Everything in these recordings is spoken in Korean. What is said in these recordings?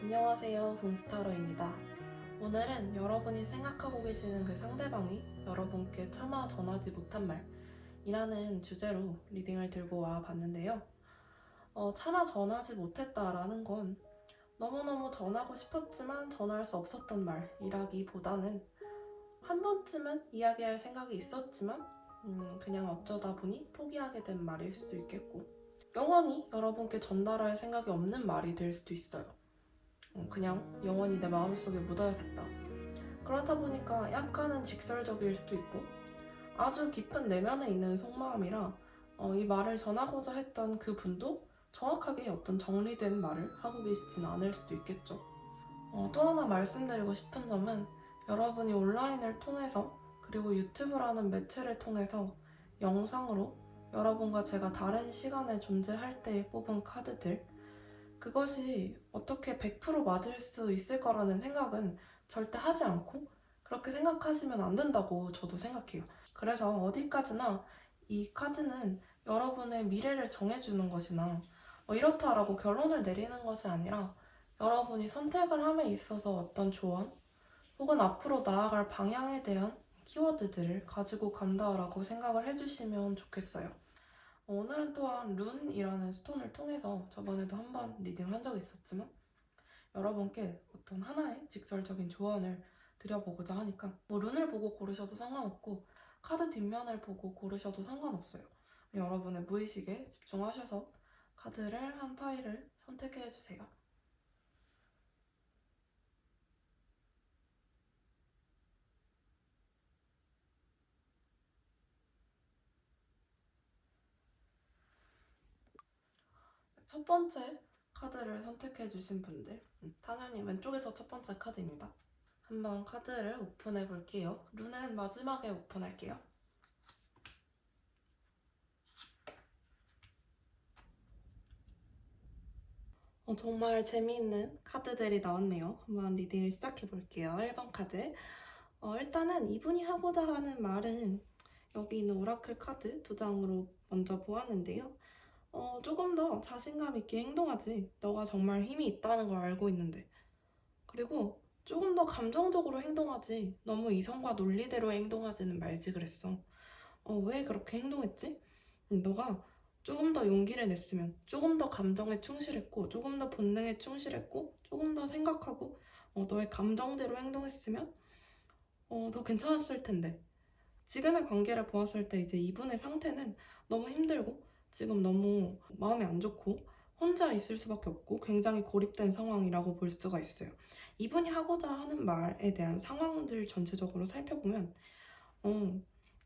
안녕하세요, 봄스타러입니다. 오늘은 여러분이 생각하고 계시는 그 상대방이 여러분께 차마 전하지 못한 말이라는 주제로 리딩을 들고 와 봤는데요. 차마 전하지 못했다라는 건 너무너무 전하고 싶었지만 전할 수 없었던 말이라기보다는 한 번쯤은 이야기할 생각이 있었지만 그냥 어쩌다 보니 포기하게 된 말일 수도 있겠고, 영원히 여러분께 전달할 생각이 없는 말이 될 수도 있어요. 그냥 영원히 내 마음속에 묻어야겠다. 그러다 보니까 약간은 직설적일 수도 있고, 아주 깊은 내면에 있는 속마음이라 이 말을 전하고자 했던 그 분도 정확하게 어떤 정리된 말을 하고 계시진 않을 수도 있겠죠. 또 하나 말씀드리고 싶은 점은, 여러분이 온라인을 통해서 그리고 유튜브라는 매체를 통해서 영상으로 여러분과 제가 다른 시간에 존재할 때에 뽑은 카드들, 그것이 어떻게 100% 맞을 수 있을 거라는 생각은 절대 하지 않고, 그렇게 생각하시면 안 된다고 저도 생각해요. 그래서 어디까지나 이 카드는 여러분의 미래를 정해주는 것이나 이렇다라고 결론을 내리는 것이 아니라, 여러분이 선택을 함에 있어서 어떤 조언 혹은 앞으로 나아갈 방향에 대한 키워드들을 가지고 간다라고 생각을 해주시면 좋겠어요. 오늘은 또한 룬이라는 스톤을 통해서 저번에도 한번 리딩을 한 적이 있었지만, 여러분께 어떤 하나의 직설적인 조언을 드려보고자 하니까 룬을 보고 고르셔도 상관없고 카드 뒷면을 보고 고르셔도 상관없어요. 여러분의 무의식에 집중하셔서 카드를 한 파일을 선택해주세요. 첫 번째 카드를 선택해주신 분들, 당연히 왼쪽에서 첫 번째 카드입니다. 한번 카드를 오픈해 볼게요. 룬은 마지막에 오픈할게요. 정말 재미있는 카드들이 나왔네요. 한번 리딩을 시작해 볼게요. 1번 카드. 일단은 이분이 하고자 하는 말은 여기 있는 오라클 카드 2장으로 먼저 보았는데요. 조금 더 자신감 있게 행동하지. 너가 정말 힘이 있다는 걸 알고 있는데. 그리고 조금 더 감정적으로 행동하지. 너무 이성과 논리대로 행동하지는 말지 그랬어. 왜 그렇게 행동했지? 너가 조금 더 용기를 냈으면, 조금 더 감정에 충실했고, 조금 더 본능에 충실했고, 조금 더 생각하고, 너의 감정대로 행동했으면 더 괜찮았을 텐데. 지금의 관계를 보았을 때 이제 이분의 상태는 너무 힘들고 지금 너무 마음이 안 좋고 혼자 있을 수밖에 없고 굉장히 고립된 상황이라고 볼 수가 있어요. 이분이 하고자 하는 말에 대한 상황들 전체적으로 살펴보면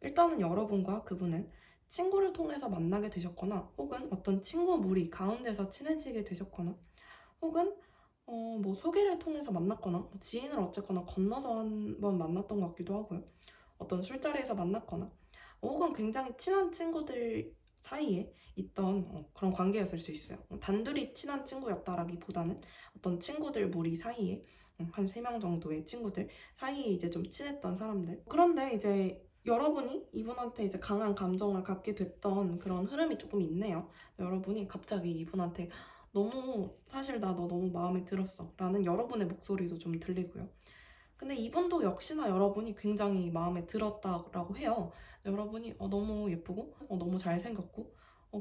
일단은 여러분과 그분은 친구를 통해서 만나게 되셨거나, 혹은 어떤 친구 무리 가운데서 친해지게 되셨거나, 혹은 뭐 소개를 통해서 만났거나, 지인을 어쨌거나 건너서 한번 만났던 것 같기도 하고요. 어떤 술자리에서 만났거나, 혹은 굉장히 친한 친구들 사이에 있던 그런 관계였을 수 있어요. 단둘이 친한 친구였다라기보다는 어떤 친구들 무리 사이에 한 3명 정도의 친구들 사이에 이제 좀 친했던 사람들. 그런데 이제 여러분이 이분한테 이제 강한 감정을 갖게 됐던 그런 흐름이 조금 있네요. 여러분이 갑자기 이분한테 너무, 사실 나 너 너무 마음에 들었어 라는 여러분의 목소리도 좀 들리고요. 근데 이분도 역시나 여러분이 굉장히 마음에 들었다라고 해요. 여러분이 너무 예쁘고 너무 잘생겼고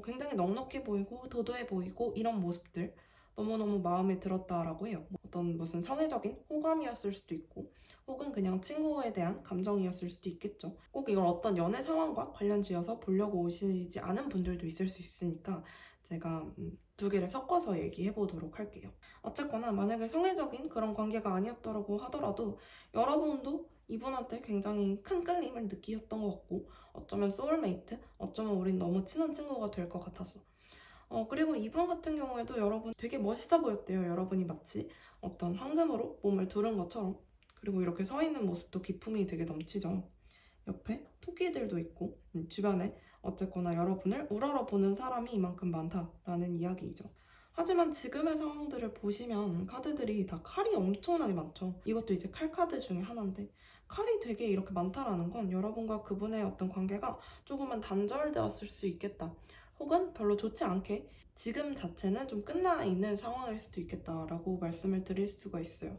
굉장히 넉넉해 보이고 도도해 보이고 이런 모습들 너무너무 마음에 들었다라고 해요. 어떤 무슨 성애적인 호감이었을 수도 있고, 혹은 그냥 친구에 대한 감정이었을 수도 있겠죠. 꼭 이걸 어떤 연애 상황과 관련 지어서 보려고 오시지 않은 분들도 있을 수 있으니까 제가 두 개를 섞어서 얘기해 보도록 할게요. 어쨌거나 만약에 성애적인 그런 관계가 아니었더라고 하더라도 여러분도 이분한테 굉장히 큰 끌림을 느끼셨던 것 같고, 어쩌면 소울메이트, 어쩌면 우린 너무 친한 친구가 될 것 같았어. 그리고 이분 같은 경우에도 여러분 되게 멋있어 보였대요. 여러분이 마치 어떤 황금으로 몸을 두른 것처럼. 그리고 이렇게 서 있는 모습도 기품이 되게 넘치죠. 옆에 토끼들도 있고 주변에 어쨌거나 여러분을 우러러보는 사람이 이만큼 많다라는 이야기이죠. 하지만 지금의 상황들을 보시면 카드들이 다 칼이 엄청나게 많죠. 이것도 이제 칼 카드 중에 하나인데 칼이 되게 이렇게 많다라는 건 여러분과 그분의 어떤 관계가 조금은 단절되었을 수 있겠다. 혹은 별로 좋지 않게 지금 자체는 좀 끝나 있는 상황일 수도 있겠다라고 말씀을 드릴 수가 있어요.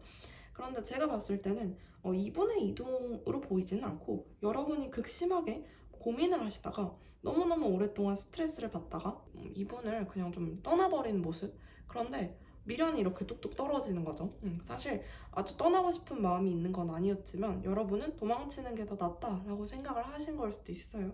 그런데 제가 봤을 때는 이분의 이동으로 보이지는 않고 여러분이 극심하게 고민을 하시다가 너무너무 오랫동안 스트레스를 받다가 이분을 그냥 좀 떠나버리는 모습. 그런데 미련이 이렇게 뚝뚝 떨어지는 거죠. 사실 아주 떠나고 싶은 마음이 있는 건 아니었지만 여러분은 도망치는 게 더 낫다라고 생각을 하신 걸 수도 있어요.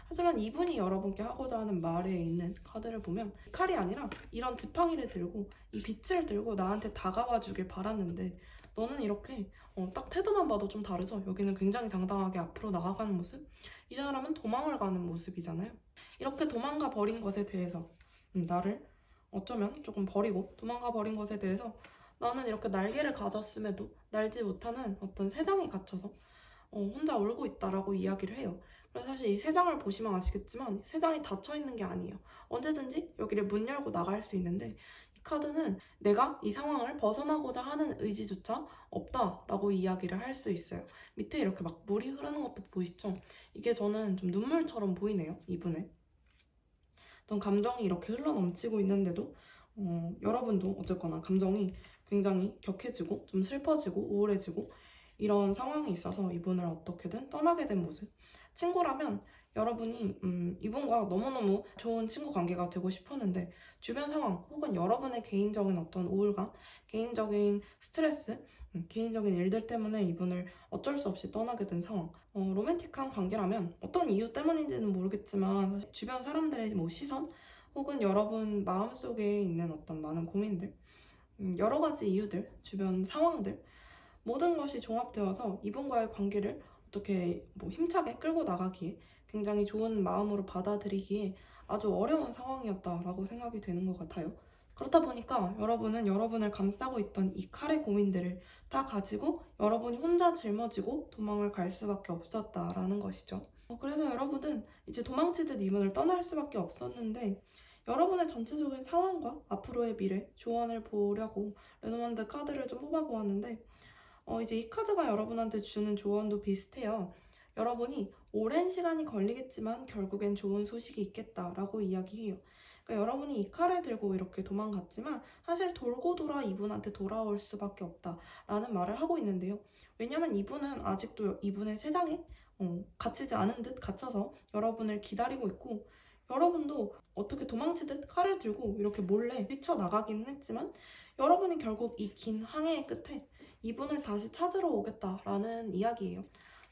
하지만 이분이 여러분께 하고자 하는 말에 있는 카드를 보면 칼이 아니라 이런 지팡이를 들고 이 빛을 들고 나한테 다가와 주길 바랐는데 너는 이렇게 딱 태도만 봐도 좀 다르죠? 여기는 굉장히 당당하게 앞으로 나아가는 모습? 이 사람은 도망을 가는 모습이잖아요. 이렇게 도망가 버린 것에 대해서 나를 어쩌면 조금 버리고 도망가 버린 것에 대해서 나는 이렇게 날개를 가졌음에도 날지 못하는 어떤 새장이 갇혀서 혼자 울고 있다라고 이야기를 해요. 그래서 사실 이 새장을 보시면 아시겠지만 새장이 닫혀 있는 게 아니에요. 언제든지 여기를 문 열고 나갈 수 있는데 이 카드는 내가 이 상황을 벗어나고자 하는 의지조차 없다라고 이야기를 할 수 있어요. 밑에 이렇게 막 물이 흐르는 것도 보이시죠? 이게 저는 좀 눈물처럼 보이네요, 이분의. 어떤 감정이 이렇게 흘러 넘치고 있는데도 여러분도 어쨌거나 감정이 굉장히 격해지고 좀 슬퍼지고 우울해지고 이런 상황이 있어서 이분을 어떻게든 떠나게 된 모습. 친구라면 여러분이 이분과 너무너무 좋은 친구 관계가 되고 싶었는데 주변 상황 혹은 여러분의 개인적인 어떤 우울감, 개인적인 스트레스, 개인적인 일들 때문에 이분을 어쩔 수 없이 떠나게 된 상황. 로맨틱한 관계라면 어떤 이유 때문인지는 모르겠지만 사실 주변 사람들의 뭐 시선 혹은 여러분 마음속에 있는 어떤 많은 고민들, 여러 가지 이유들, 주변 상황들 모든 것이 종합되어서 이분과의 관계를 어떻게 뭐 힘차게 끌고 나가기에 굉장히 좋은 마음으로 받아들이기에 아주 어려운 상황이었다라고 생각이 되는 것 같아요. 그렇다 보니까 여러분은 여러분을 감싸고 있던 이 칼의 고민들을 다 가지고 여러분이 혼자 짊어지고 도망을 갈 수밖에 없었다라는 것이죠. 그래서 여러분은 이제 도망치듯 이분을 떠날 수밖에 없었는데 여러분의 전체적인 상황과 앞으로의 미래, 조언을 보려고 레노만드 카드를 좀 뽑아보았는데 이제 이 카드가 여러분한테 주는 조언도 비슷해요. 여러분이 오랜 시간이 걸리겠지만 결국엔 좋은 소식이 있겠다라고 이야기해요. 그러니까 여러분이 이 칼을 들고 이렇게 도망갔지만 사실 돌고 돌아 이분한테 돌아올 수밖에 없다라는 말을 하고 있는데요. 왜냐면 이분은 아직도 이분의 세상에 갇히지 않은 듯 갇혀서 여러분을 기다리고 있고 여러분도 어떻게 도망치듯 칼을 들고 이렇게 몰래 뛰쳐나가기는 했지만 여러분이 결국 이 긴 항해의 끝에 이분을 다시 찾으러 오겠다라는 이야기예요.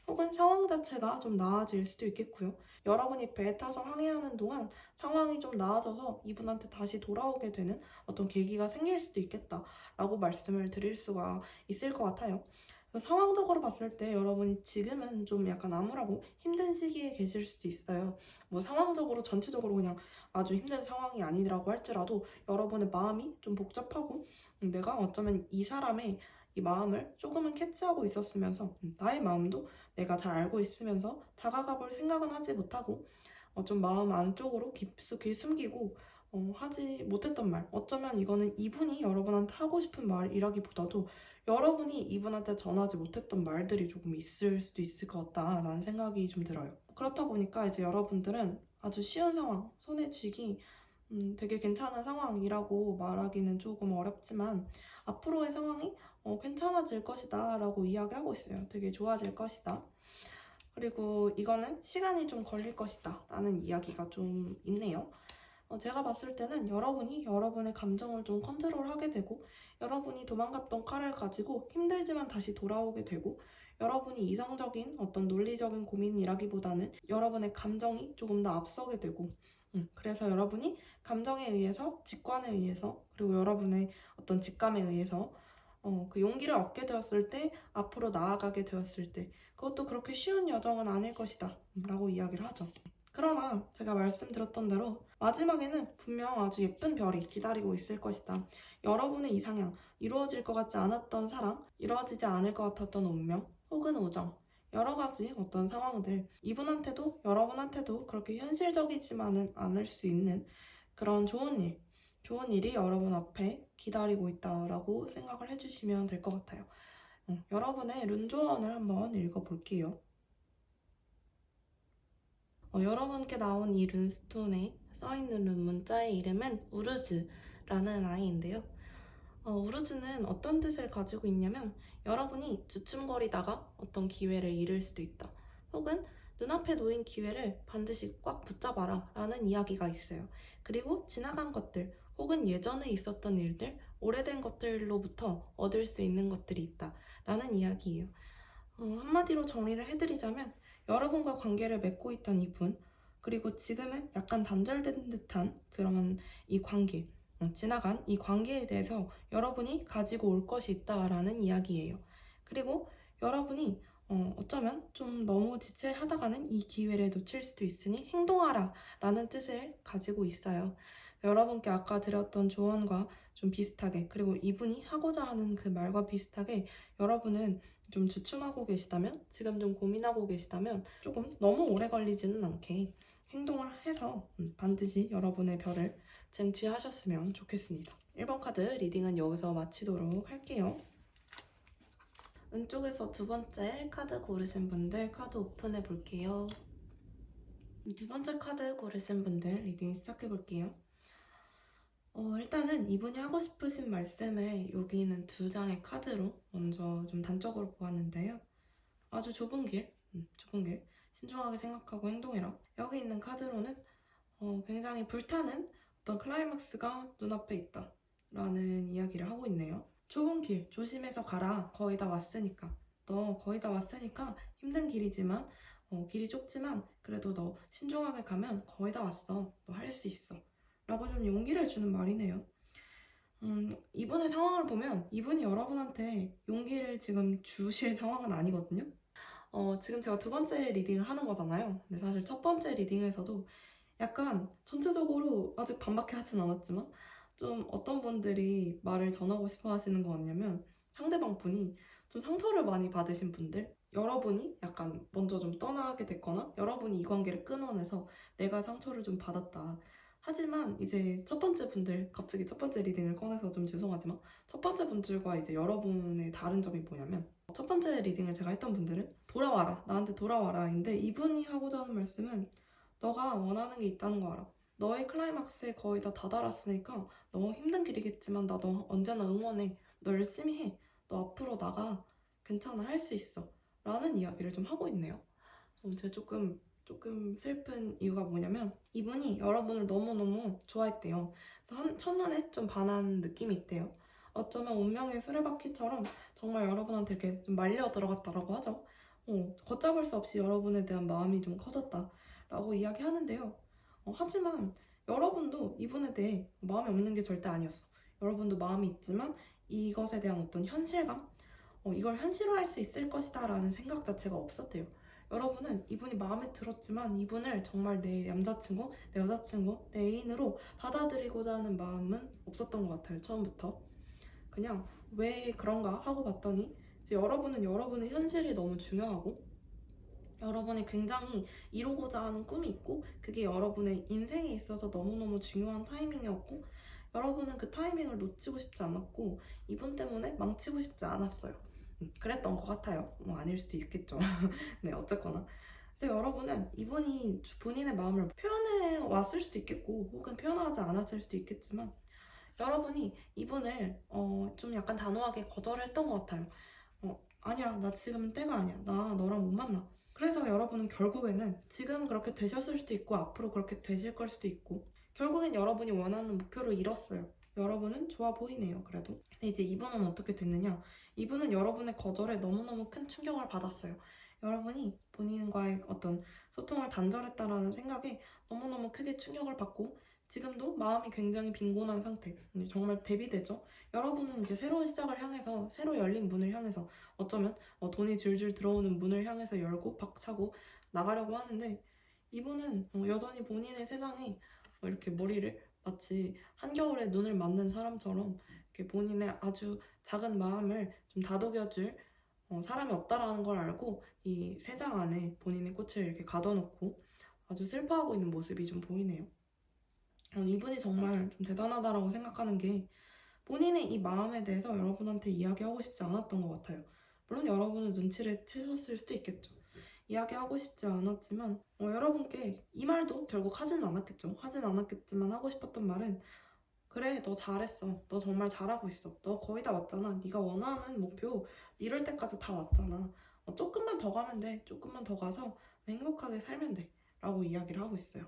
혹은 상황 자체가 좀 나아질 수도 있겠고요. 여러분이 배에 타서 항해하는 동안 상황이 좀 나아져서 이분한테 다시 돌아오게 되는 어떤 계기가 생길 수도 있겠다라고 말씀을 드릴 수가 있을 것 같아요. 그래서 상황적으로 봤을 때 여러분이 지금은 좀 약간 암울하고 힘든 시기에 계실 수도 있어요. 뭐 상황적으로 전체적으로 그냥 아주 힘든 상황이 아니라고 할지라도 여러분의 마음이 좀 복잡하고 내가 어쩌면 이 사람의 이 마음을 조금은 캐치하고 있었으면서 나의 마음도 내가 잘 알고 있으면서 다가가 볼 생각은 하지 못하고 좀 마음 안쪽으로 깊숙이 숨기고 하지 못했던 말. 어쩌면 이거는 이분이 여러분한테 하고 싶은 말이라기보다도 여러분이 이분한테 전하지 못했던 말들이 조금 있을 수도 있을 것 같다라는 생각이 좀 들어요. 그렇다 보니까 이제 여러분들은 아주 쉬운 상황, 손에 쥐기 되게 괜찮은 상황이라고 말하기는 조금 어렵지만 앞으로의 상황이 괜찮아질 것이다 라고 이야기하고 있어요. 되게 좋아질 것이다. 그리고 이거는 시간이 좀 걸릴 것이다 라는 이야기가 좀 있네요. 제가 봤을 때는 여러분이 여러분의 감정을 좀 컨트롤하게 되고 여러분이 도망갔던 칼을 가지고 힘들지만 다시 돌아오게 되고 여러분이 이성적인 어떤 논리적인 고민이라기보다는 여러분의 감정이 조금 더 앞서게 되고 그래서 여러분이 감정에 의해서 직관에 의해서 그리고 여러분의 어떤 직감에 의해서 그 용기를 얻게 되었을 때 앞으로 나아가게 되었을 때 그것도 그렇게 쉬운 여정은 아닐 것이다 라고 이야기를 하죠. 그러나 제가 말씀드렸던 대로 마지막에는 분명 아주 예쁜 별이 기다리고 있을 것이다. 여러분의 이상향, 이루어질 것 같지 않았던 사랑, 이루어지지 않을 것 같았던 운명, 혹은 우정, 여러 가지 어떤 상황들, 이분한테도 여러분한테도 그렇게 현실적이지만은 않을 수 있는 그런 좋은 일, 좋은 일이 여러분 앞에 기다리고 있다라고 생각을 해주시면 될 것 같아요. 여러분의 룬 조언을 한번 읽어볼게요. 여러분께 나온 이 룬스톤에 써있는 룬 문자의 이름은 우르즈라는 아이인데요. 우르즈는 어떤 뜻을 가지고 있냐면 여러분이 주춤거리다가 어떤 기회를 잃을 수도 있다. 혹은 눈앞에 놓인 기회를 반드시 꽉 붙잡아라 라는 이야기가 있어요. 그리고 지나간 것들 혹은 예전에 있었던 일들, 오래된 것들로부터 얻을 수 있는 것들이 있다 라는 이야기예요. 한마디로 정리를 해드리자면 여러분과 관계를 맺고 있던 이분, 그리고 지금은 약간 단절된 듯한 그런 이 관계, 지나간 이 관계에 대해서 여러분이 가지고 올 것이 있다라는 이야기예요. 그리고 여러분이 어쩌면 좀 너무 지체하다가는 이 기회를 놓칠 수도 있으니 행동하라 라는 뜻을 가지고 있어요. 여러분께 아까 드렸던 조언과 좀 비슷하게, 그리고 이분이 하고자 하는 그 말과 비슷하게 여러분은 좀 주춤하고 계시다면, 지금 좀 고민하고 계시다면 조금 너무 오래 걸리지는 않게 행동을 해서 반드시 여러분의 별을 쟁취하셨으면 좋겠습니다. 1번 카드 리딩은 여기서 마치도록 할게요. 왼쪽에서 두 번째 카드 고르신 분들 카드 오픈해 볼게요. 두 번째 카드 고르신 분들 리딩 시작해 볼게요. 일단은 이분이 하고 싶으신 말씀을 여기 있는 두 장의 카드로 먼저 좀 단적으로 보았는데요. 아주 좁은 길, 신중하게 생각하고 행동해라. 여기 있는 카드로는 굉장히 불타는 어떤 클라이막스가 눈앞에 있다 라는 이야기를 하고 있네요. 좁은 길, 조심해서 가라. 거의 다 왔으니까. 너 거의 다 왔으니까 힘든 길이지만, 길이 좁지만 그래도 너 신중하게 가면 거의 다 왔어. 너 할 수 있어. 라고 좀 용기를 주는 말이네요. 이분의 상황을 보면 이분이 여러분한테 용기를 지금 주실 상황은 아니거든요. 지금 제가 두 번째 리딩을 하는 거잖아요. 근데 사실 첫 번째 리딩에서도 약간 전체적으로 아직 반밖에 하진 않았지만 좀 어떤 분들이 말을 전하고 싶어 하시는 거 같냐면 상대방 분이 좀 상처를 많이 받으신 분들, 여러분이 약간 먼저 좀 떠나게 됐거나 여러분이 이 관계를 끊어내서 내가 상처를 좀 받았다. 하지만 이제 첫 번째 분들, 갑자기 첫 번째 리딩을 꺼내서 좀 죄송하지만 첫 번째 분들과 이제 여러분의 다른 점이 뭐냐면 첫 번째 리딩을 제가 했던 분들은 돌아와라, 나한테 돌아와라 인데 이분이 하고자 하는 말씀은 너가 원하는 게 있다는 거 알아. 너의 클라이막스에 거의 다 다다랐으니까 너무 힘든 길이겠지만 나 너 언제나 응원해. 너 열심히 해. 너 앞으로 나가. 괜찮아. 할 수 있어. 라는 이야기를 좀 하고 있네요. 제가 조금 슬픈 이유가 뭐냐면 이분이 여러분을 너무너무 좋아했대요. 그래서 첫눈에 좀 반한 느낌이 있대요. 어쩌면 운명의 수레바퀴처럼 정말 여러분한테 이렇게 좀 말려 들어갔다라고 하죠. 걷잡을 수 없이 여러분에 대한 마음이 좀 커졌다라고 이야기하는데요. 하지만 여러분도 이분에 대해 마음이 없는 게 절대 아니었어. 여러분도 마음이 있지만 이것에 대한 어떤 현실감? 이걸 현실화할 수 있을 것이다 라는 생각 자체가 없었대요. 여러분은 이분이 마음에 들었지만 이분을 정말 내 남자친구, 내 여자친구, 내 애인으로 받아들이고자 하는 마음은 없었던 것 같아요. 처음부터. 그냥 왜 그런가 하고 봤더니 이제 여러분은 여러분의 현실이 너무 중요하고 여러분이 굉장히 이루고자 하는 꿈이 있고 그게 여러분의 인생에 있어서 너무너무 중요한 타이밍이었고 여러분은 그 타이밍을 놓치고 싶지 않았고 이분 때문에 망치고 싶지 않았어요. 그랬던 것 같아요. 뭐 아닐 수도 있겠죠. 네, 어쨌거나. 그래서 여러분은 이분이 본인의 마음을 표현해 왔을 수도 있겠고 혹은 표현하지 않았을 수도 있겠지만 여러분이 이분을 좀 약간 단호하게 거절했던 것 같아요. 아니야, 나 지금 때가 아니야. 나 너랑 못 만나. 그래서 여러분은 결국에는 지금 그렇게 되셨을 수도 있고 앞으로 그렇게 되실 걸 수도 있고 결국엔 여러분이 원하는 목표를 이뤘어요. 여러분은 좋아 보이네요, 그래도. 근데 이제 이분은 어떻게 됐느냐? 이분은 여러분의 거절에 너무너무 큰 충격을 받았어요. 여러분이 본인과의 어떤 소통을 단절했다라는 생각에 너무너무 크게 충격을 받고 지금도 마음이 굉장히 빈곤한 상태. 정말 대비되죠? 여러분은 이제 새로운 시작을 향해서 새로 열린 문을 향해서 어쩌면 돈이 줄줄 들어오는 문을 향해서 열고 박차고 나가려고 하는데 이분은 여전히 본인의 세상에 이렇게 머리를 마치 한겨울에 눈을 맞는 사람처럼 이렇게 본인의 아주 작은 마음을 좀 다독여줄 사람이 없다라는 걸 알고 이 세장 안에 본인의 꽃을 이렇게 가둬놓고 아주 슬퍼하고 있는 모습이 좀 보이네요. 이분이 정말 좀 대단하다라고 생각하는 게 본인의 이 마음에 대해서 여러분한테 이야기하고 싶지 않았던 것 같아요. 물론 여러분은 눈치를 채셨을 수도 있겠죠. 이야기하고 싶지 않았지만 여러분께 이 말도 결국 하진 않았겠죠. 하진 않았겠지만 하고 싶었던 말은 그래, 너 잘했어. 너 정말 잘하고 있어. 너 거의 다 왔잖아. 네가 원하는 목표 이룰 때까지 다 왔잖아. 조금만 더 가면 돼. 조금만 더 가서 행복하게 살면 돼. 라고 이야기를 하고 있어요.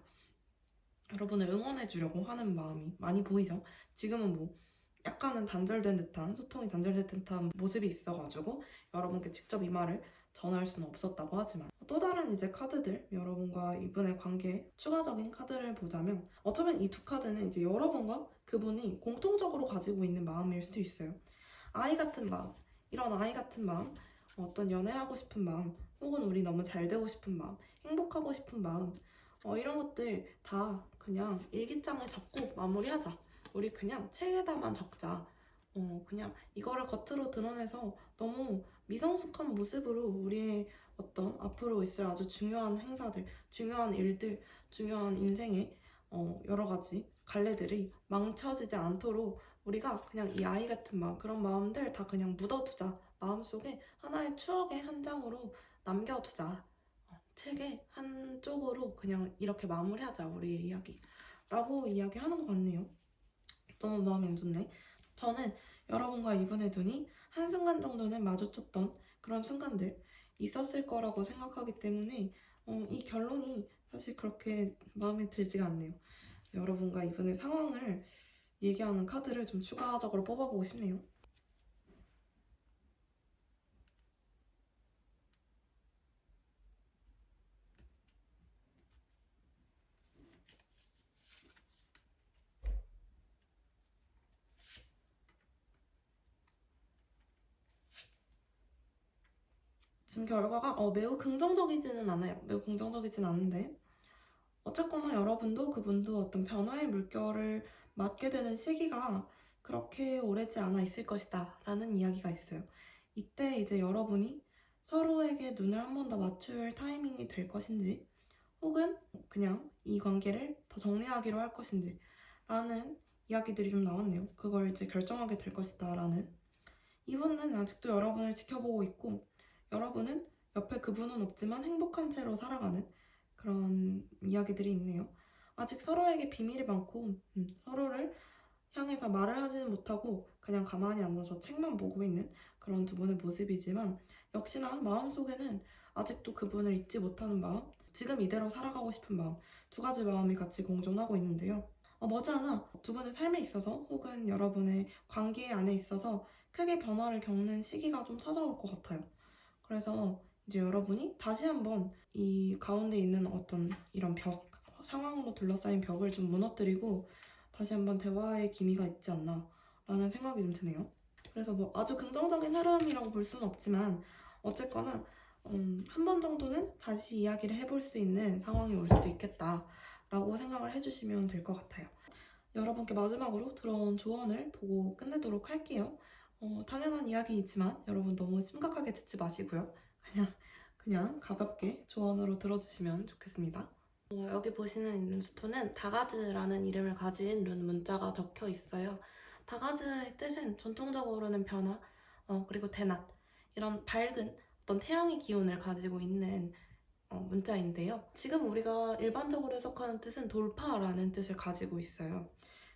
여러분을 응원해 주려고 하는 마음이 많이 보이죠? 지금은 뭐 약간은 단절된 듯한, 소통이 단절된 듯한 모습이 있어가지고 여러분께 직접 이 말을 전할 수는 없었다고 하지만 또 다른 이제 카드들, 여러분과 이분의 관계에 추가적인 카드를 보자면 어쩌면 이 두 카드는 이제 여러분과 그분이 공통적으로 가지고 있는 마음일 수도 있어요. 아이 같은 마음, 이런 아이 같은 마음, 어떤 연애하고 싶은 마음, 혹은 우리 너무 잘 되고 싶은 마음, 행복하고 싶은 마음, 이런 것들 다 그냥 일기장에 적고 마무리하자. 우리 그냥 책에다만 적자. 그냥 이거를 겉으로 드러내서 너무 미성숙한 모습으로 우리의 어떤 앞으로 있을 아주 중요한 행사들, 중요한 일들, 중요한 인생의 여러 가지 갈래들이 망쳐지지 않도록 우리가 그냥 이 아이 같은 마음, 그런 마음들 다 그냥 묻어두자. 마음속에 하나의 추억의 한 장으로 남겨두자. 책의 한쪽으로 그냥 이렇게 마무리하자, 우리의 이야기. 라고 이야기하는 것 같네요. 너무 마음이 안 좋네. 저는 여러분과 이분의 눈이 한순간 정도는 마주쳤던 그런 순간들 있었을 거라고 생각하기 때문에 이 결론이 사실 그렇게 마음에 들지가 않네요. 여러분과 이분의 상황을 얘기하는 카드를 좀 추가적으로 뽑아보고 싶네요. 지금 결과가 매우 긍정적이지는 않아요. 매우 긍정적이진 않은데 어쨌거나 여러분도 그분도 어떤 변화의 물결을 맞게 되는 시기가 그렇게 오래지 않아 있을 것이다 라는 이야기가 있어요. 이때 이제 여러분이 서로에게 눈을 한 번 더 맞출 타이밍이 될 것인지 혹은 그냥 이 관계를 더 정리하기로 할 것인지 라는 이야기들이 좀 나왔네요. 그걸 이제 결정하게 될 것이다 라는. 이분은 아직도 여러분을 지켜보고 있고 여러분은 옆에 그분은 없지만 행복한 채로 살아가는 그런 이야기들이 있네요. 아직 서로에게 비밀이 많고 서로를 향해서 말을 하지는 못하고 그냥 가만히 앉아서 책만 보고 있는 그런 두 분의 모습이지만 역시나 마음속에는 아직도 그분을 잊지 못하는 마음, 지금 이대로 살아가고 싶은 마음, 두 가지 마음이 같이 공존하고 있는데요. 머지않아 두 분의 삶에 있어서 혹은 여러분의 관계 안에 있어서 크게 변화를 겪는 시기가 좀 찾아올 것 같아요. 그래서 이제 여러분이 다시 한번 이 가운데 있는 어떤 이런 벽, 상황으로 둘러싸인 벽을 좀 무너뜨리고 다시 한번 대화의 기미가 있지 않나 라는 생각이 좀 드네요. 그래서 뭐 아주 긍정적인 흐름이라고 볼 수는 없지만 어쨌거나 한 번 정도는 다시 이야기를 해볼 수 있는 상황이 올 수도 있겠다 라고 생각을 해주시면 될 것 같아요. 여러분께 마지막으로 들어온 조언을 보고 끝내도록 할게요. 당연한 이야기이지만 여러분 너무 심각하게 듣지 마시고요. 그냥 가볍게 조언으로 들어주시면 좋겠습니다. 여기 보시는 룬스톤은 다가즈라는 이름을 가진 룬 문자가 적혀 있어요. 다가즈의 뜻은 전통적으로는 변화, 그리고 대낮, 이런 밝은 어떤 태양의 기운을 가지고 있는 문자인데요. 지금 우리가 일반적으로 해석하는 뜻은 돌파라는 뜻을 가지고 있어요.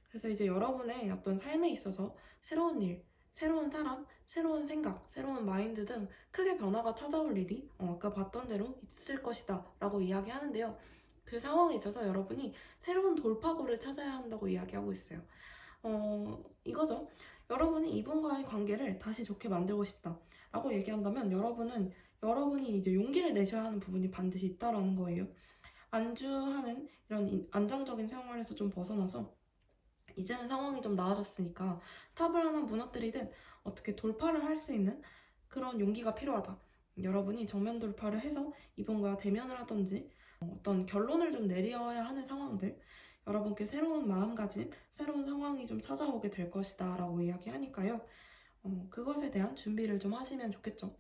그래서 이제 여러분의 어떤 삶에 있어서 새로운 일, 새로운 사람, 새로운 생각, 새로운 마인드 등 크게 변화가 찾아올 일이 아까 봤던 대로 있을 것이다 라고 이야기하는데요. 그 상황에 있어서 여러분이 새로운 돌파구를 찾아야 한다고 이야기하고 있어요. 이거죠. 여러분이 이분과의 관계를 다시 좋게 만들고 싶다 라고 얘기한다면 여러분이 이제 용기를 내셔야 하는 부분이 반드시 있다라는 거예요. 안주하는 이런 안정적인 생활에서 좀 벗어나서 이제는 상황이 좀 나아졌으니까 탑을 하나 무너뜨리듯 어떻게 돌파를 할 수 있는 그런 용기가 필요하다. 여러분이 정면 돌파를 해서 이분과 대면을 하든지 어떤 결론을 좀 내려야 하는 상황들, 여러분께 새로운 마음가짐, 새로운 상황이 좀 찾아오게 될 것이다 라고 이야기하니까요. 그것에 대한 준비를 좀 하시면 좋겠죠.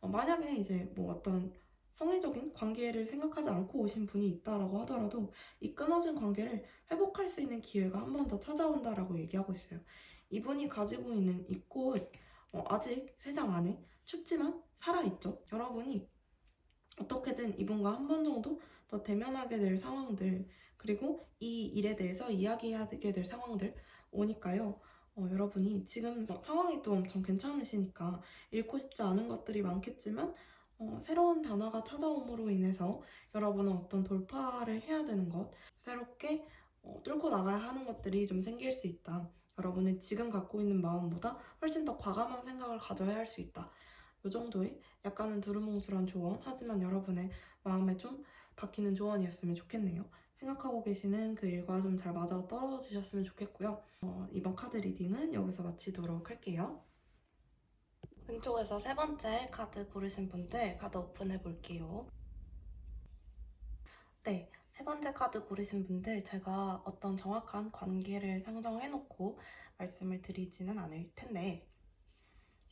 만약에 이제 뭐 어떤 성애적인 관계를 생각하지 않고 오신 분이 있다라고 하더라도 이 끊어진 관계를 회복할 수 있는 기회가 한 번 더 찾아온다라고 얘기하고 있어요. 이분이 가지고 있는 이 꽃, 아직 세상 안에 춥지만 살아있죠. 여러분이 어떻게든 이분과 한 번 정도 더 대면하게 될 상황들, 그리고 이 일에 대해서 이야기하게 될 상황들 오니까요. 여러분이 지금 상황이 또 엄청 괜찮으시니까 잃고 싶지 않은 것들이 많겠지만 새로운 변화가 찾아옴으로 인해서 여러분은 어떤 돌파를 해야 되는 것, 새롭게 뚫고 나가야 하는 것들이 좀 생길 수 있다. 여러분은 지금 갖고 있는 마음보다 훨씬 더 과감한 생각을 가져야 할 수 있다. 이 정도의 약간은 두루뭉술한 조언, 하지만 여러분의 마음에 좀 박히는 조언이었으면 좋겠네요. 생각하고 계시는 그 일과 좀 잘 맞아 떨어지셨으면 좋겠고요. 이번 카드 리딩은 여기서 마치도록 할게요. 왼쪽에서 세 번째 카드 고르신 분들 카드 오픈해 볼게요. 네, 세 번째 카드 고르신 분들 제가 어떤 정확한 관계를 상정해놓고 말씀을 드리지는 않을 텐데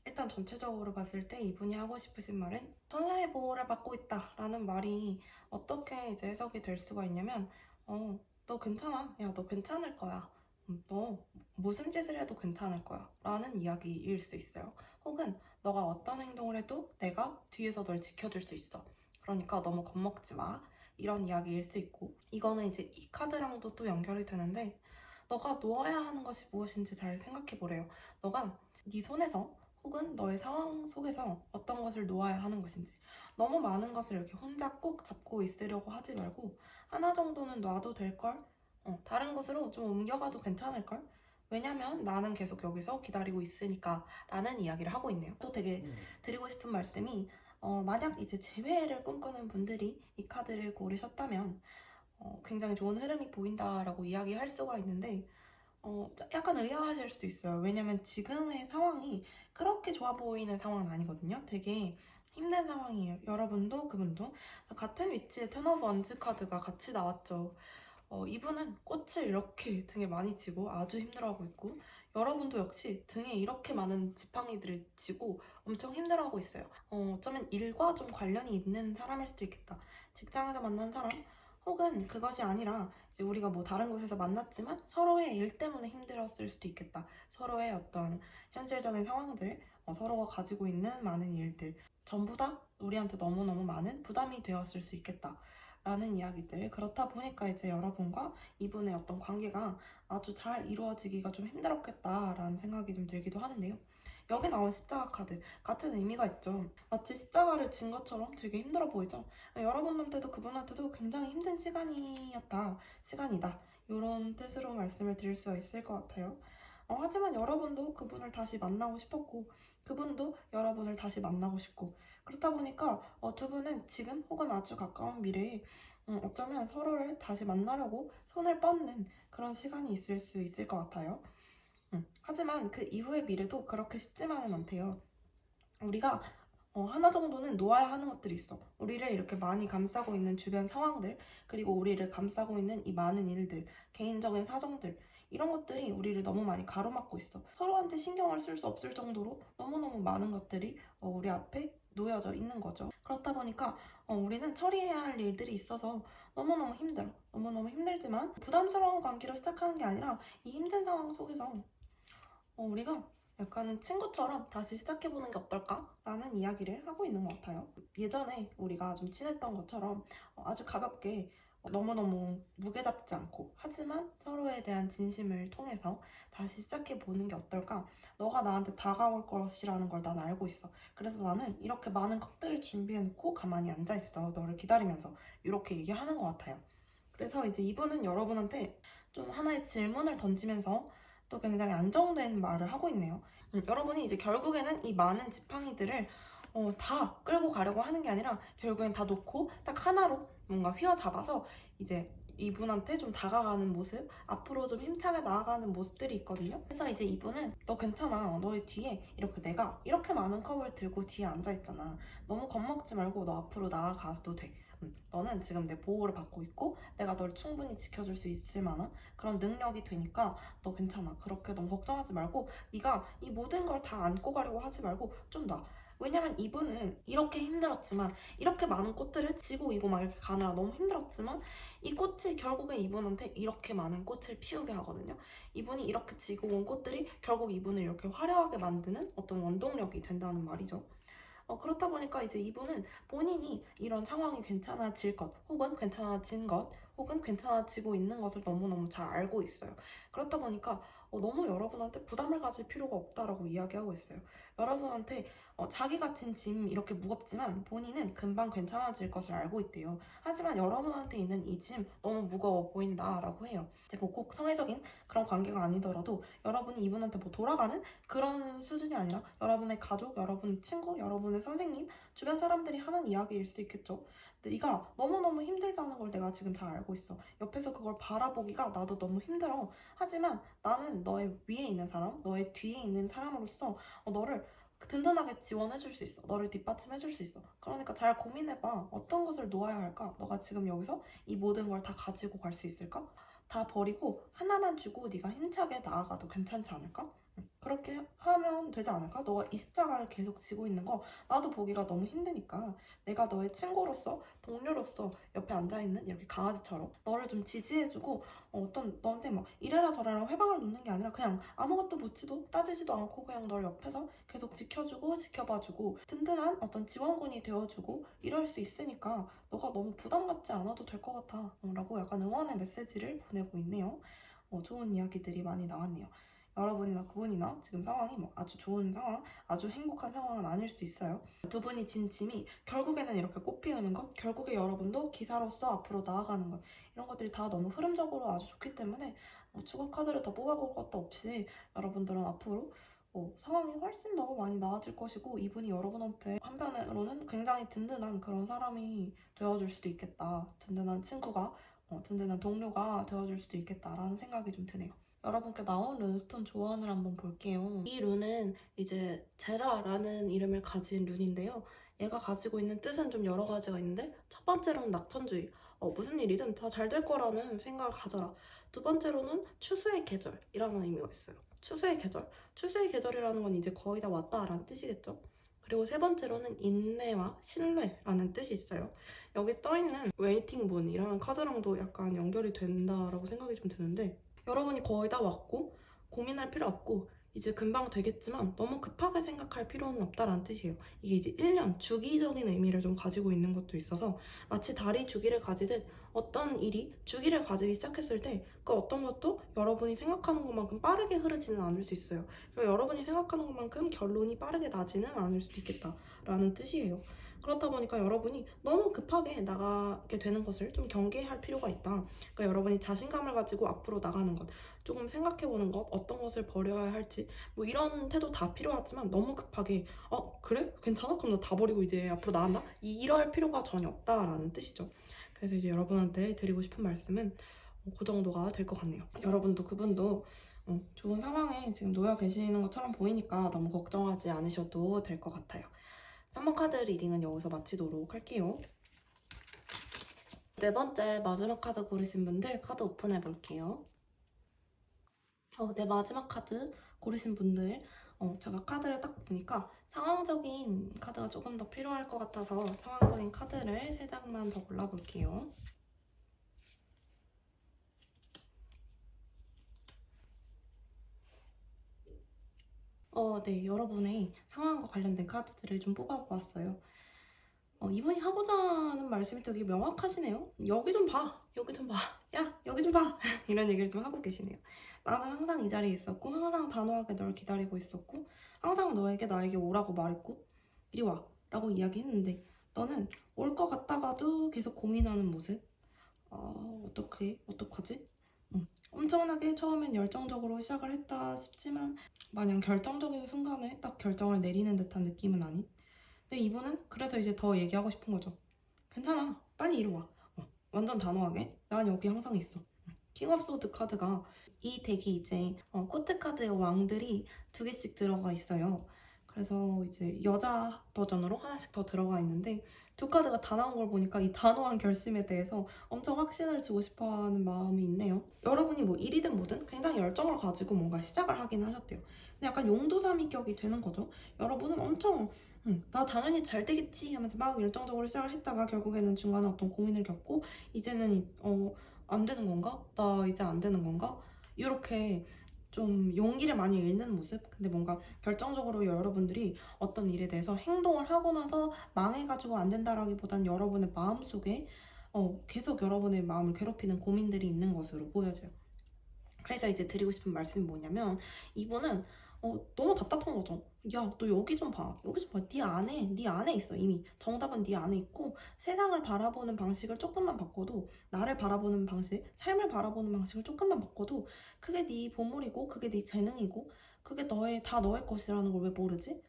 일단 전체적으로 봤을 때 이분이 하고 싶으신 말은 전라의 보호를 받고 있다 라는 말이 어떻게 이제 해석이 될 수가 있냐면 너 괜찮아. 야, 너 괜찮을 거야. 너 무슨 짓을 해도 괜찮을 거야 라는 이야기일 수 있어요. 혹은 너가 어떤 행동을 해도 내가 뒤에서 널 지켜줄 수 있어. 그러니까 너무 겁먹지 마. 이런 이야기일 수 있고 이거는 이제 이 카드랑도 또 연결이 되는데 너가 놓아야 하는 것이 무엇인지 잘 생각해 보래요. 너가 네 손에서 혹은 너의 상황 속에서 어떤 것을 놓아야 하는 것인지 너무 많은 것을 이렇게 혼자 꼭 잡고 있으려고 하지 말고 하나 정도는 놔도 될걸? 다른 곳으로 좀 옮겨가도 괜찮을걸? 왜냐면 나는 계속 여기서 기다리고 있으니까 라는 이야기를 하고 있네요. 또 되게 드리고 싶은 말씀이 만약 이제 재회를 꿈꾸는 분들이 이 카드를 고르셨다면 굉장히 좋은 흐름이 보인다라고 이야기할 수가 있는데 약간 의아하실 수도 있어요. 왜냐면 지금의 상황이 그렇게 좋아 보이는 상황은 아니거든요. 되게 힘든 상황이에요. 여러분도 그분도 같은 위치에 텐 오브 원즈 카드가 같이 나왔죠. 이분은 꽃을 이렇게 등에 많이 지고 아주 힘들어하고 있고 여러분도 역시 등에 이렇게 많은 지팡이들을 지고 엄청 힘들어하고 있어요. 어쩌면 일과 좀 관련이 있는 사람일 수도 있겠다. 직장에서 만난 사람 혹은 그것이 아니라 이제 우리가 뭐 다른 곳에서 만났지만 서로의 일 때문에 힘들었을 수도 있겠다. 서로의 어떤 현실적인 상황들, 서로가 가지고 있는 많은 일들 전부 다 우리한테 너무너무 많은 부담이 되었을 수 있겠다. 라는 이야기들. 그렇다 보니까 이제 여러분과 이분의 어떤 관계가 아주 잘 이루어지기가 좀 힘들었겠다라는 생각이 좀 들기도 하는데요. 여기 나온 십자가 카드 같은 의미가 있죠. 마치 십자가를 진 것처럼 되게 힘들어 보이죠. 여러분한테도 그분한테도 굉장히 힘든 시간이다. 이런 뜻으로 말씀을 드릴 수가 있을 것 같아요. 하지만 여러분도 그분을 다시 만나고 싶었고 그분도 여러분을 다시 만나고 싶고 그렇다 보니까 두 분은 지금 혹은 아주 가까운 미래에 어쩌면 서로를 다시 만나려고 손을 뻗는 그런 시간이 있을 수 있을 것 같아요. 하지만 그 이후의 미래도 그렇게 쉽지만은 않대요. 우리가 하나 정도는 놓아야 하는 것들이 있어. 우리를 이렇게 많이 감싸고 있는 주변 상황들, 그리고 우리를 감싸고 있는 이 많은 일들, 개인적인 사정들, 이런 것들이 우리를 너무 많이 가로막고 있어. 서로한테 신경을 쓸 수 없을 정도로 너무너무 많은 것들이 우리 앞에 놓여져 있는 거죠. 그렇다 보니까 우리는 처리해야 할 일들이 있어서 너무너무 힘들어. 너무너무 힘들지만 부담스러운 관계로 시작하는 게 아니라 이 힘든 상황 속에서 우리가 약간은 친구처럼 다시 시작해보는 게 어떨까? 라는 이야기를 하고 있는 것 같아요. 예전에 우리가 좀 친했던 것처럼 아주 가볍게 너무너무 무게 잡지 않고 하지만 서로에 대한 진심을 통해서 다시 시작해보는 게 어떨까? 너가 나한테 다가올 것이라는 걸 난 알고 있어. 그래서 나는 이렇게 많은 컵들을 준비해놓고 가만히 앉아있어. 너를 기다리면서 이렇게 얘기하는 것 같아요. 그래서 이제 이분은 여러분한테 좀 하나의 질문을 던지면서 또 굉장히 안정된 말을 하고 있네요. 여러분이 이제 결국에는 이 많은 지팡이들을 다 끌고 가려고 하는 게 아니라 결국엔 다 놓고 딱 하나로 뭔가 휘어잡아서 이제 이분한테 좀 다가가는 모습, 앞으로 좀 힘차게 나아가는 모습들이 있거든요. 그래서 이제 이분은 너 괜찮아. 너의 뒤에 이렇게 내가 이렇게 많은 컵을 들고 뒤에 앉아있잖아. 너무 겁먹지 말고 너 앞으로 나아가도 돼. 너는 지금 내 보호를 받고 있고 내가 널 충분히 지켜줄 수 있을 만한 그런 능력이 되니까 너 괜찮아. 그렇게 너무 걱정하지 말고 네가 이 모든 걸 다 안고 가려고 하지 말고 좀 놔. 왜냐면 이분은 이렇게 힘들었지만, 이렇게 많은 꽃들을 지고 이고 막 이렇게 가느라 너무 힘들었지만, 이 꽃이 결국에 이분한테 이렇게 많은 꽃을 피우게 하거든요. 이분이 이렇게 지고 온 꽃들이 결국 이분을 이렇게 화려하게 만드는 어떤 원동력이 된다는 말이죠. 그렇다 보니까 이제 이분은 본인이 이런 상황이 괜찮아질 것, 혹은 괜찮아진 것, 혹은 괜찮아지고 있는 것을 너무너무 잘 알고 있어요. 그렇다 보니까 너무 여러분한테 부담을 가질 필요가 없다라고 이야기하고 있어요. 여러분한테 자기가 진 짐 이렇게 무겁지만 본인은 금방 괜찮아질 것을 알고 있대요. 하지만 여러분한테 있는 이 짐 너무 무거워 보인다라고 해요. 이제 뭐 꼭 성애적인 그런 관계가 아니더라도 여러분이 이분한테 뭐 돌아가는 그런 수준이 아니라 여러분의 가족, 여러분의 친구, 여러분의 선생님, 주변 사람들이 하는 이야기일 수도 있겠죠. 근데 네가 너무너무 힘들다는 걸 내가 지금 잘 알고 있어. 옆에서 그걸 바라보기가 나도 너무 힘들어. 하지만 나는 너의 위에 있는 사람, 너의 뒤에 있는 사람으로서 너를 든든하게 지원해줄 수 있어. 너를 뒷받침해줄 수 있어. 그러니까 잘 고민해봐. 어떤 것을 놓아야 할까? 너가 지금 여기서 이 모든 걸 다 가지고 갈 수 있을까? 다 버리고 하나만 주고 네가 힘차게 나아가도 괜찮지 않을까? 그렇게 하면 되지 않을까? 너가 이 숫자를 계속 지고 있는 거 나도 보기가 너무 힘드니까 내가 너의 친구로서, 동료로서 옆에 앉아있는 이렇게 강아지처럼 너를 좀 지지해주고 어떤 너한테 막 이래라 저래라 회방을 놓는 게 아니라 그냥 아무것도 묻지도 따지지도 않고 그냥 너를 옆에서 계속 지켜주고 지켜봐주고 든든한 어떤 지원군이 되어주고 이럴 수 있으니까 너가 너무 부담 갖지 않아도 될 것 같아 라고 약간 응원의 메시지를 보내고 있네요. 좋은 이야기들이 많이 나왔네요. 여러분이나 그분이나 지금 상황이 뭐 아주 좋은 상황, 아주 행복한 상황은 아닐 수 있어요. 두 분이 진 짐이 결국에는 이렇게 꽃 피우는 것, 결국에 여러분도 기사로서 앞으로 나아가는 것, 이런 것들이 다 너무 흐름적으로 아주 좋기 때문에 주거 카드를 더 뽑아볼 것도 없이 여러분들은 앞으로 상황이 훨씬 더 많이 나아질 것이고 이분이 여러분한테 한편으로는 굉장히 든든한 그런 사람이 되어줄 수도 있겠다. 든든한 친구가, 든든한 동료가 되어줄 수도 있겠다라는 생각이 좀 드네요. 여러분께 나온 룬스톤 조언을 한번 볼게요. 이 룬은 이제 제라라는 이름을 가진 룬인데요. 얘가 가지고 있는 뜻은 좀 여러 가지가 있는데 첫 번째로는 낙천주의. 무슨 일이든 다 잘 될 거라는 생각을 가져라. 두 번째로는 추수의 계절이라는 의미가 있어요. 추수의 계절. 추수의 계절이라는 건 이제 거의 다 왔다라는 뜻이겠죠. 그리고 세 번째로는 인내와 신뢰라는 뜻이 있어요. 여기 떠있는 웨이팅 문이라는 카드랑도 약간 연결이 된다라고 생각이 좀 드는데 여러분이 거의 다 왔고 고민할 필요 없고 이제 금방 되겠지만 너무 급하게 생각할 필요는 없다라는 뜻이에요. 이게 이제 1년 주기적인 의미를 좀 가지고 있는 것도 있어서 마치 달이 주기를 가지듯 어떤 일이 주기를 가지기 시작했을 때 그 어떤 것도 여러분이 생각하는 것만큼 빠르게 흐르지는 않을 수 있어요. 그리고 여러분이 생각하는 것만큼 결론이 빠르게 나지는 않을 수도 있겠다라는 뜻이에요. 그렇다 보니까 여러분이 너무 급하게 나가게 되는 것을 좀 경계할 필요가 있다. 그러니까 여러분이 자신감을 가지고 앞으로 나가는 것, 조금 생각해보는 것, 어떤 것을 버려야 할지 뭐 이런 태도 다 필요하지만 너무 급하게 그래? 괜찮아? 그럼 나 다 버리고 이제 앞으로 나간다? 이럴 필요가 전혀 없다라는 뜻이죠. 그래서 이제 여러분한테 드리고 싶은 말씀은 그 정도가 될 것 같네요. 여러분도 그분도 좋은 상황에 지금 놓여 계시는 것처럼 보이니까 너무 걱정하지 않으셔도 될 것 같아요. 3번 카드 리딩은 여기서 마치도록 할게요. 네 번째 마지막 카드 고르신 분들 카드 오픈해 볼게요. 네, 마지막 카드 고르신 분들 제가 카드를 딱 보니까 상황적인 카드가 조금 더 필요할 것 같아서 상황적인 카드를 3장만 더 골라볼게요. 네, 여러분의 상황과 관련된 카드들을 좀 뽑아보았어요. 이분이 하고자 하는 말씀이 되게 명확하시네요. 여기 좀 봐. 여기 좀 봐. 야, 여기 좀 봐. 이런 얘기를 좀 하고 계시네요. 나는 항상 이 자리에 있었고, 항상 단호하게 널 기다리고 있었고, 항상 너에게 나에게 오라고 말했고, 이리 와. 라고 이야기했는데, 너는 올 것 같다가도 계속 고민하는 모습. 어떡하지? 엄청나게 처음엔 열정적으로 시작을 했다 싶지만, 마냥 결정적인 순간에 딱 결정을 내리는 듯한 느낌은 아닌? 근데 이분은 그래서 이제 더 얘기하고 싶은 거죠. 괜찮아. 빨리 이리 와. 완전 단호하게. 난 여기 항상 있어. 킹 오브 소드 카드가 이 덱이 이제 코트 카드의 왕들이 2개씩 들어가 있어요. 그래서 이제 여자 버전으로 하나씩 더 들어가 있는데 두 카드가 다 나온 걸 보니까 이 단호한 결심에 대해서 엄청 확신을 주고 싶어 하는 마음이 있네요. 여러분이 뭐 일이든 뭐든 굉장히 열정을 가지고 뭔가 시작을 하긴 하셨대요. 근데 약간 용두사미격이 되는 거죠. 여러분은 엄청 나 당연히 잘 되겠지 하면서 막 열정적으로 시작을 했다가 결국에는 중간에 어떤 고민을 겪고 이제는 안 되는 건가? 나 이제 안 되는 건가? 이렇게 좀 용기를 많이 잃는 모습? 근데 뭔가 결정적으로 여러분들이 어떤 일에 대해서 행동을 하고 나서 망해가지고 안 된다라기보단 여러분의 마음속에 계속 여러분의 마음을 괴롭히는 고민들이 있는 것으로 보여져요. 그래서 이제 드리고 싶은 말씀이 뭐냐면 이분은 너무 답답한 거죠. 야, 너 여기 좀 봐. 여기 좀 봐. 네 안에 있어 이미. 정답은 네 안에 있고 세상을 바라보는 방식을 조금만 바꿔도 나를 바라보는 방식, 삶을 바라보는 방식을 조금만 바꿔도 그게 네 보물이고 그게 네 재능이고 그게 다 너의 것이라는 걸 왜 모르지?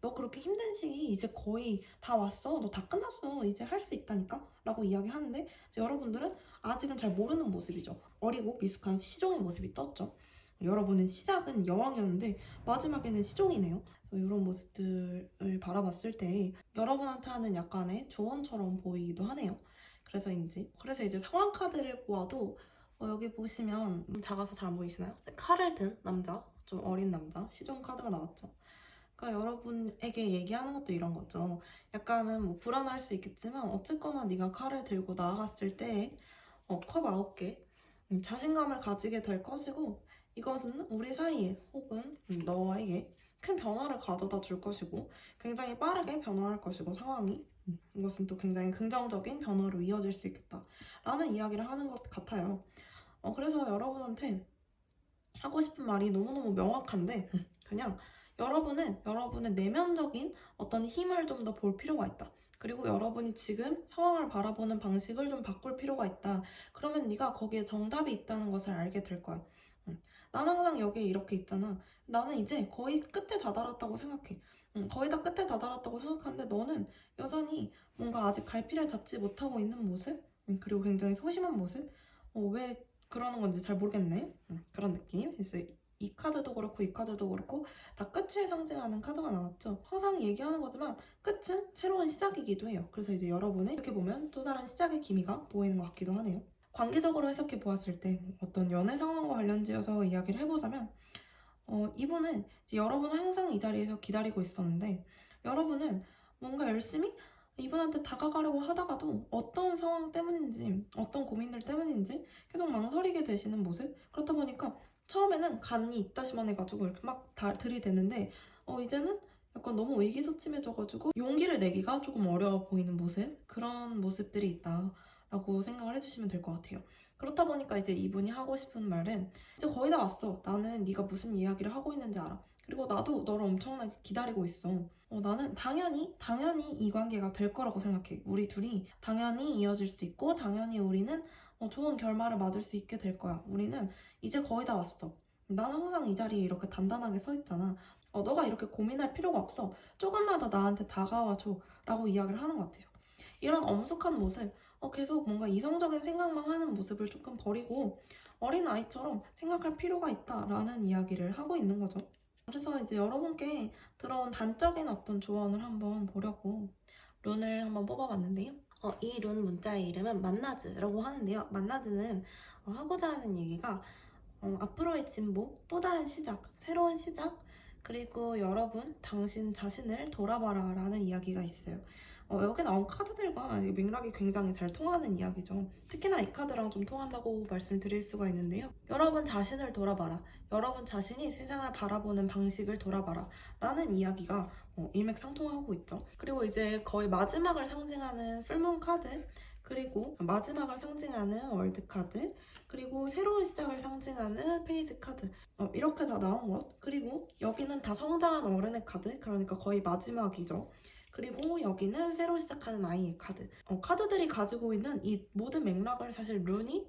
너 그렇게 힘든 시기 이제 거의 다 왔어. 너 다 끝났어. 이제 할 수 있다니까? 라고 이야기하는데 이제 여러분들은 아직은 잘 모르는 모습이죠. 어리고 미숙한 시종의 모습이 떴죠. 여러분은 시작은 여왕이었는데 마지막에는 시종이네요. 그래서 이런 모습들을 바라봤을 때 여러분한테 하는 약간의 조언처럼 보이기도 하네요. 그래서 이제 상황 카드를 보아도 여기 보시면 작아서 잘 안 보이시나요? 칼을 든 남자, 좀 어린 남자, 시종 카드가 나왔죠. 그러니까 여러분에게 얘기하는 것도 이런 거죠. 약간은 뭐 불안할 수 있겠지만 어쨌거나 네가 칼을 들고 나아갔을 때 컵 9개 자신감을 가지게 될 것이고 이것은 우리 사이에 혹은 너에게 큰 변화를 가져다 줄 것이고 굉장히 빠르게 변화할 것이고 상황이 이것은 또 굉장히 긍정적인 변화로 이어질 수 있겠다라는 이야기를 하는 것 같아요. 그래서 여러분한테 하고 싶은 말이 너무너무 명확한데 그냥 여러분은 여러분의 내면적인 어떤 힘을 좀 더 볼 필요가 있다. 그리고 여러분이 지금 상황을 바라보는 방식을 좀 바꿀 필요가 있다. 그러면 네가 거기에 정답이 있다는 것을 알게 될 거야. 나는 항상 여기에 이렇게 있잖아. 나는 이제 거의 끝에 다다랐다고 생각해. 거의 다 끝에 다다랐다고 생각하는데 너는 여전히 뭔가 아직 갈피를 잡지 못하고 있는 모습? 그리고 굉장히 소심한 모습? 왜 그러는 건지 잘 모르겠네. 그런 느낌. 그래서 이 카드도 그렇고 이 카드도 그렇고 다 끝을 상징하는 카드가 나왔죠. 항상 얘기하는 거지만 끝은 새로운 시작이기도 해요. 그래서 이제 여러분이 이렇게 보면 또 다른 시작의 기미가 보이는 것 같기도 하네요. 관계적으로 해석해 보았을 때 어떤 연애 상황과 관련지어서 이야기를 해보자면 이분은 이제 여러분을 항상 이 자리에서 기다리고 있었는데 여러분은 뭔가 열심히 이분한테 다가가려고 하다가도 어떤 상황 때문인지 어떤 고민들 때문인지 계속 망설이게 되시는 모습. 그렇다 보니까 처음에는 간이 있다시만 해가지고 이렇게 막 들이대는데 이제는 약간 너무 의기소침해져가지고 용기를 내기가 조금 어려워 보이는 모습. 그런 모습들이 있다라고 생각을 해주시면 될 것 같아요. 그렇다 보니까 이제 이분이 하고 싶은 말은 이제 거의 다 왔어. 나는 네가 무슨 이야기를 하고 있는지 알아. 그리고 나도 너를 엄청나게 기다리고 있어. 나는 당연히 이 관계가 될 거라고 생각해. 우리 둘이 당연히 이어질 수 있고 당연히 우리는 좋은 결말을 맞을 수 있게 될 거야. 우리는 이제 거의 다 왔어. 난 항상 이 자리에 이렇게 단단하게 서 있잖아. 너가 이렇게 고민할 필요가 없어. 조금만 더 나한테 다가와줘. 라고 이야기를 하는 것 같아요. 이런 엄숙한 모습, 계속 뭔가 이성적인 생각만 하는 모습을 조금 버리고 어린아이처럼 생각할 필요가 있다라는 이야기를 하고 있는 거죠. 그래서 이제 여러분께 들어온 단적인 어떤 조언을 한번 보려고 룬을 한번 뽑아봤는데요. 이 룬 문자의 이름은 만나즈라고 하는데요. 만나즈는 하고자 하는 얘기가 앞으로의 진보, 또 다른 시작, 새로운 시작, 그리고 여러분, 당신 자신을 돌아봐라 라는 이야기가 있어요. 여기 나온 카드들과 맥락이 굉장히 잘 통하는 이야기죠. 특히나 이 카드랑 좀 통한다고 말씀드릴 수가 있는데요. 여러분 자신을 돌아봐라. 여러분 자신이 세상을 바라보는 방식을 돌아봐라. 라는 이야기가 일맥상통하고 있죠. 그리고 이제 거의 마지막을 상징하는 풀문 카드, 그리고 마지막을 상징하는 월드 카드, 그리고 새로운 시작을 상징하는 페이지 카드 이렇게 다 나온 것. 그리고 여기는 다 성장한 어른의 카드, 그러니까 거의 마지막이죠. 그리고 여기는 새로 시작하는 아이의 카드. 카드들이 가지고 있는 이 모든 맥락을 사실 룬이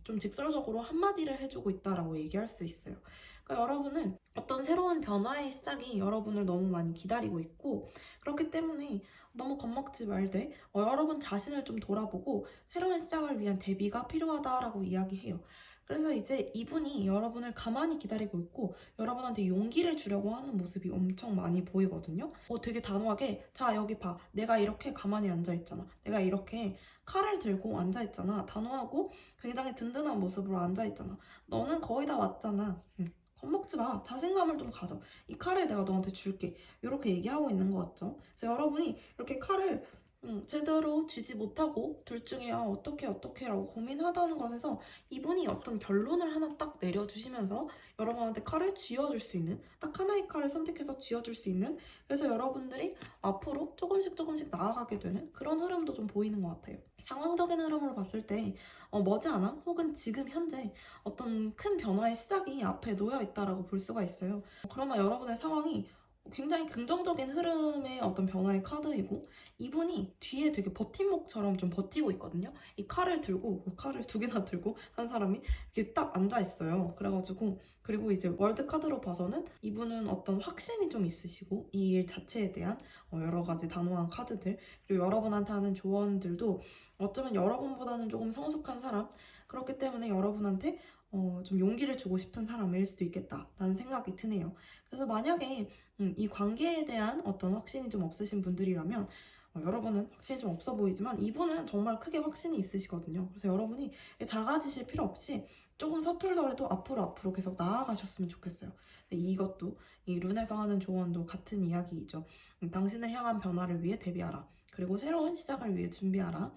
좀 직설적으로 한마디를 해주고 있다라고 얘기할 수 있어요. 그러니까 여러분은 어떤 새로운 변화의 시작이 여러분을 너무 많이 기다리고 있고 그렇기 때문에 너무 겁먹지 말되 여러분 자신을 좀 돌아보고 새로운 시작을 위한 대비가 필요하다라고 이야기해요. 그래서 이제 이분이 여러분을 가만히 기다리고 있고 여러분한테 용기를 주려고 하는 모습이 엄청 많이 보이거든요. 되게 단호하게 자 여기 봐. 내가 이렇게 가만히 앉아있잖아. 내가 이렇게 칼을 들고 앉아있잖아. 단호하고 굉장히 든든한 모습으로 앉아있잖아. 너는 거의 다 왔잖아. 겁먹지 마. 자신감을 좀 가져. 이 칼을 내가 너한테 줄게. 이렇게 얘기하고 있는 것 같죠? 그래서 여러분이 이렇게 칼을 제대로 쥐지 못하고 둘 중에 어떻게 라고 고민하다는 것에서 이분이 어떤 결론을 하나 딱 내려주시면서 여러분한테 칼을 쥐어줄 수 있는, 딱 하나의 칼을 선택해서 쥐어줄 수 있는, 그래서 여러분들이 앞으로 조금씩 나아가게 되는 그런 흐름도 좀 보이는 것 같아요. 상황적인 흐름으로 봤을 때 머지않아 혹은 지금 현재 어떤 큰 변화의 시작이 앞에 놓여 있다라고 볼 수가 있어요. 그러나 여러분의 상황이 굉장히 긍정적인 흐름의 어떤 변화의 카드이고, 이분이 뒤에 되게 버팀목처럼 좀 버티고 있거든요. 이 칼을 들고, 칼을 두 개나 들고 한 사람이 이렇게 딱 앉아 있어요. 그래가지고, 그리고 이제 월드 카드로 봐서는 이분은 어떤 확신이 좀 있으시고, 이 일 자체에 대한 여러 가지 단호한 카드들, 그리고 여러분한테 하는 조언들도 어쩌면 여러분보다는 조금 성숙한 사람, 그렇기 때문에 여러분한테 좀 용기를 주고 싶은 사람일 수도 있겠다라는 생각이 드네요. 그래서 만약에 이 관계에 대한 어떤 확신이 좀 없으신 분들이라면, 여러분은 확신이 좀 없어 보이지만 이분은 정말 크게 확신이 있으시거든요. 그래서 여러분이 작아지실 필요 없이 조금 서툴더라도 앞으로 계속 나아가셨으면 좋겠어요. 근데 이것도 이 룬에서 하는 조언도 같은 이야기이죠. 당신을 향한 변화를 위해 대비하라. 그리고 새로운 시작을 위해 준비하라.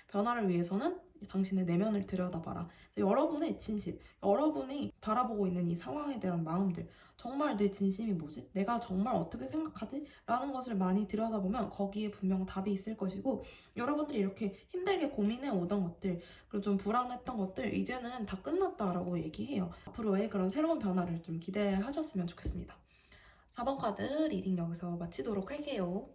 변화를 위해서는 당신의 내면을 들여다봐라. 여러분의 진심, 여러분이 바라보고 있는 이 상황에 대한 마음들, 정말 내 진심이 뭐지? 내가 정말 어떻게 생각하지? 라는 것을 많이 들여다보면 거기에 분명 답이 있을 것이고, 여러분들이 이렇게 힘들게 고민해 오던 것들, 그리고 좀 불안했던 것들, 이제는 다 끝났다라고 얘기해요. 앞으로의 그런 새로운 변화를 좀 기대하셨으면 좋겠습니다. 4번 카드 리딩 여기서 마치도록 할게요.